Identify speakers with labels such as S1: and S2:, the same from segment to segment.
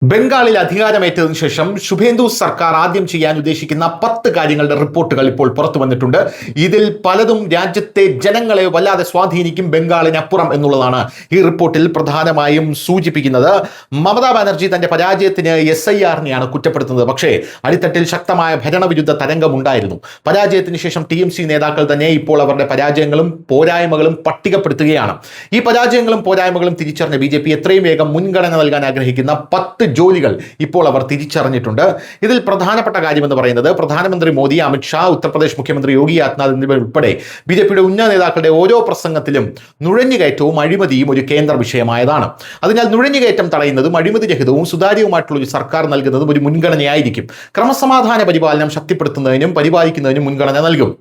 S1: ബംഗാളിൽ അധികാരമേറ്റതിനു ശേഷം ശുഭേന്ദു സർക്കാർ ആദ്യം ചെയ്യാൻ ഉദ്ദേശിക്കുന്ന 10 കാര്യങ്ങളുടെ റിപ്പോർട്ടുകൾ ഇപ്പോൾ പുറത്തു വന്നിട്ടുണ്ട്. ഇതിൽ പലതും രാജ്യത്തെ ജനങ്ങളെ വല്ലാതെ സ്വാധീനിക്കും, ബംഗാളിനപ്പുറം എന്നുള്ളതാണ് ഈ റിപ്പോർട്ടിൽ പ്രധാനമായും സൂചിപ്പിക്കുന്നത്. മമതാ ബാനർജി തന്റെ പരാജയത്തിന് SIR-നെയാണ് കുറ്റപ്പെടുത്തുന്നത്. പക്ഷേ അടിത്തട്ടിൽ ശക്തമായ ഭരണവിരുദ്ധ തരംഗമുണ്ടായിരുന്നു. പരാജയത്തിന് ശേഷം TMC നേതാക്കൾ തന്നെ ഇപ്പോൾ അവരുടെ പരാജയങ്ങളും പോരായ്മകളും പട്ടികപ്പെടുത്തുകയാണ്. ഈ പരാജയങ്ങളും പോരായ്മകളും തിരിച്ചറിഞ്ഞ BJP എത്രയും വേഗം മുൻഗണന നൽകാൻ ആഗ്രഹിക്കുന്ന 10 ജോലികൾ ഇപ്പോൾ അവർ തിരിച്ചറിഞ്ഞിട്ടുണ്ട്. ഇതിൽ പ്രധാനപ്പെട്ട കാര്യമെന്ന് പറയുന്നത് പ്രധാനമന്ത്രി മോദി, അമിത്ഷാ, ഉത്തർപ്രദേശ് മുഖ്യമന്ത്രി യോഗി ആദിത്യനാഥ് എന്നിവരുൾപ്പെടെ BJPയുടെ ഉന്നത നേതാക്കളുടെ ഓരോ പ്രസംഗത്തിലും നുഴഞ്ഞുകയറ്റവും അഴിമതിയും ഒരു കേന്ദ്ര വിഷയമായതാണ്. അതിനാൽ നുഴഞ്ഞുകയറ്റം തടയുന്നതും അഴിമതിരഹിതവും സുതാര്യവുമായിട്ടുള്ള ഒരു സർക്കാർ നൽകുന്നതും ഒരു മുൻഗണനയായിരിക്കും. ക്രമസമാധാന പരിപാലനം ശക്തിപ്പെടുത്തുന്നതിനും പരിപാലിക്കുന്നതിനും മുൻഗണന നൽകും.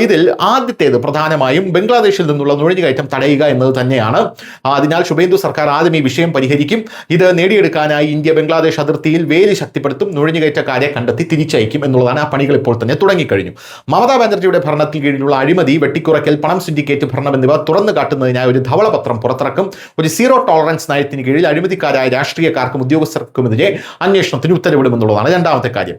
S1: ഇതിൽ ആദ്യത്തേത് പ്രധാനമായും ബംഗ്ലാദേശിൽ നിന്നുള്ള നുഴഞ്ഞുകയറ്റം തടയുക എന്നത് തന്നെയാണ്. അതിനാൽ ശുഭേന്ദു സർക്കാർ ആദ്യം ഈ വിഷയം പരിഹരിക്കും. ഇത് നേടിയെടുക്കാനായി ഇന്ത്യ ബംഗ്ലാദേശ് അതിർത്തിയിൽ വേലി ശക്തിപ്പെടുത്തും, നുഴഞ്ഞുകയറ്റക്കാരെ കണ്ടെത്തി തിരിച്ചയക്കും എന്നുള്ളതാണ്. ആ പണികൾ ഇപ്പോൾ തന്നെ തുടങ്ങിക്കഴിഞ്ഞു. മമതാ ബാനർജിയുടെ ഭരണത്തിന് കീഴിലുള്ള അഴിമതി, വെട്ടിക്കുറയ്ക്കൽ, പണം സിൻഡിക്കേറ്റ് ഭരണം എന്നിവ തുറന്നു കാട്ടുന്നതിനായി ഒരു ധവളപത്രം പുറത്തിറക്കും. ഒരു സീറോ ടോളറൻസ് നയത്തിന് കീഴിൽ അഴിമതിക്കാരായ രാഷ്ട്രീയക്കാർക്കും ഉദ്യോഗസ്ഥർക്കുമെതിരെ അന്വേഷണത്തിന് ഉത്തരവിടുമെന്നുള്ളതാണ് രണ്ടാമത്തെ കാര്യം.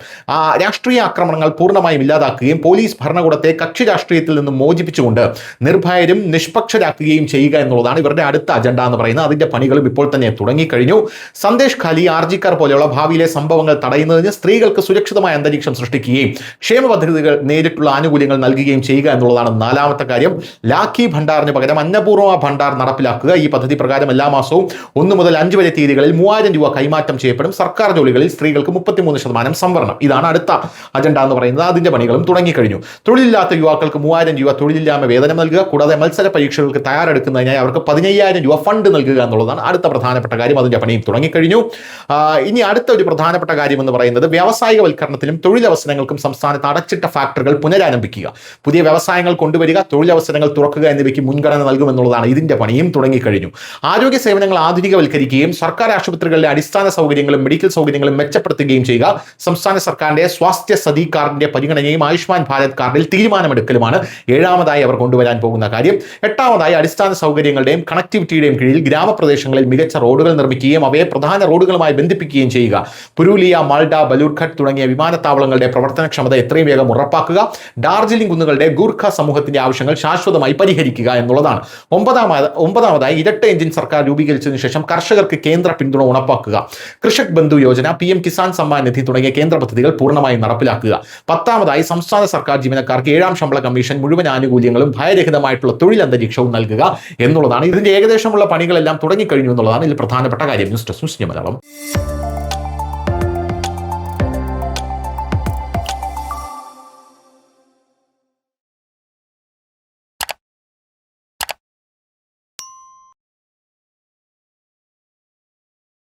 S1: രാഷ്ട്രീയ ആക്രമണങ്ങൾ പൂർണ്ണമായും ഇല്ലാതാക്കുകയും പോലീസ് ഭരണകൂടത്തെ കക്ഷി രാഷ്ട്രീയത്തിൽ നിന്നും മോചിപ്പിച്ചുകൊണ്ട് നിർഭയരും നിഷ്പക്ഷരാക്കുകയും ചെയ്യുക എന്നുള്ളതാണ് ഇവരുടെ അടുത്ത അജണ്ട എന്ന് പറയുന്നത്. അതിന്റെ പണികളും ഇപ്പോൾ തന്നെ തുടങ്ങിക്കഴിഞ്ഞു. സന്ദേശ് ഖാലി, ആർജിക്കാർ പോലെയുള്ള ഭാവിയിലെ സംഭവങ്ങൾ തടയുന്നതിന് സ്ത്രീകൾക്ക് സുരക്ഷിതമായ അന്തരീക്ഷം സൃഷ്ടിക്കുകയും ക്ഷേമ പദ്ധതികൾ നേരിട്ടുള്ള ആനുകൂല്യങ്ങൾ നൽകുകയും ചെയ്യുക എന്നുള്ളതാണ് നാലാമത്തെ കാര്യം. ലാഖി ഭണ്ഡാറിന് പകരം അന്നപൂർവ ഭണ്ഡാർ നടപ്പിലാക്കുക. ഈ പദ്ധതി പ്രകാരം എല്ലാ മാസവും 1 മുതൽ 5 വരെ തീയതികളിൽ 3000 രൂപ കൈമാറ്റം ചെയ്യപ്പെടും. സർക്കാർ ജോലികളിൽ സ്ത്രീകൾക്ക് 33% സംവരണം. ഇതാണ് അടുത്ത അജണ്ട എന്ന് പറയുന്നത്. അതിന്റെ പണികളും തുടങ്ങിക്കഴിഞ്ഞു. തൊഴിലില്ലാത്ത യുവാക്കൾക്ക് 3000 രൂപ തൊഴിലില്ലായ്മ വേതനം നൽകുക. കൂടാതെ മത്സര പരീക്ഷകൾക്ക് തയ്യാറെടുക്കുന്നതിനായി അവർക്ക് 15000 രൂപ ഫണ്ട് നൽകുക എന്നുള്ളതാണ് അടുത്ത പ്രധാനപ്പെട്ട കാര്യം. അതിന്റെ പണിയും തുടങ്ങിക്കഴിഞ്ഞു. ഇനി അടുത്ത ഒരു പ്രധാനപ്പെട്ട കാര്യം എന്ന് പറയുന്നത് വ്യാവസായികവൽക്കരണത്തിലും തൊഴിലവസരങ്ങൾക്കും സംസ്ഥാനത്ത് അടച്ചിട്ട ഫാക്ടറികൾ പുനരാരംഭിക്കുക. പുതിയ വ്യവസായങ്ങൾ കൊണ്ടുവരിക, തൊഴിലവസരങ്ങൾ തുറക്കുക എന്നിവയ്ക്ക് മുൻഗണന നൽകുമെന്നുള്ളതാണ്. ഇതിന്റെ പണിയും തുടങ്ങിക്കഴിഞ്ഞു. ആരോഗ്യ സേവനങ്ങൾ ആധുനികവൽക്കരിക്കുകയും സർക്കാർ ആശുപത്രികളിലെ അടിസ്ഥാന സൗകര്യങ്ങളും മെഡിക്കൽ സൗകര്യങ്ങളും മെച്ചപ്പെടുത്തുകയും ചെയ്യുക. സംസ്ഥാന സർക്കാരിന്റെ സ്വാസ്ഥ്യ സതി കാർഡിന്റെ പരിഗണനയും ആയുഷ്മാൻ ഭാരത് കാർഡിൽ തീരുമാനമെടുക്കലുമാണ് 7ാമതായി അവർ കൊണ്ടുവരാൻ പോകുന്ന കാര്യം. 8ാമതായി അടിസ്ഥാന സൗകര്യങ്ങളുടെയും കണക്ടിവിറ്റിയുടെയും കീഴിൽ ഗ്രാമപ്രദേശങ്ങളിൽ മികച്ച റോഡുകൾ നിർമ്മിക്കുകയും അവയെ പ്രധാന റോഡുകളുമായി ബന്ധിപ്പിക്കുകയും ചെയ്യുക. പുരൂലിയ, മാൾഡ, ബലൂർഘട്ട് തുടങ്ങിയ വിമാനത്താവളങ്ങളുടെ പ്രവർത്തനക്ഷമത എത്രയും വേഗം ഉറപ്പാക്കുക. ഡാർജിലിംഗ് കുന്നുകളുടെ ഗൂർഖ സമൂഹത്തിന്റെ ആവശ്യങ്ങൾ ശാശ്വതമായി പരിഹരിക്കുക എന്നുള്ളതാണ്. 9ാമതായി ഇരട്ട എഞ്ചിൻ സർക്കാർ രൂപീകരിച്ചതിനു ശേഷം കർഷകർക്ക് കേന്ദ്ര പിന്തുണ ഉറപ്പാക്കുക. കൃഷക് ബന്ധു യോജന, PM കിസാൻ സമ്മാൻ നിധി തുടങ്ങിയ കേന്ദ്ര പദ്ധതികൾ പൂർണ്ണമായും നടപ്പിലാക്കുക. 10ാമതായി സംസ്ഥാന സർക്കാർ ജീവനക്കാർക്ക് 7ാം ശമ്പള കമ്മീഷൻ, മുഴുവൻ ആനുകൂല്യങ്ങളും ഭയരഹിതമായിട്ടുള്ള തൊഴിൽ അന്തരീക്ഷവും നൽകുക എന്നുള്ളതാണ്. ഇതിന്റെ ഏകദേശമുള്ള പണികളെല്ലാം തുടങ്ങിക്കഴിഞ്ഞു എന്നുള്ളതാണ് ഇതിൽ പ്രധാനപ്പെട്ട കാര്യം. News desk Malayalam.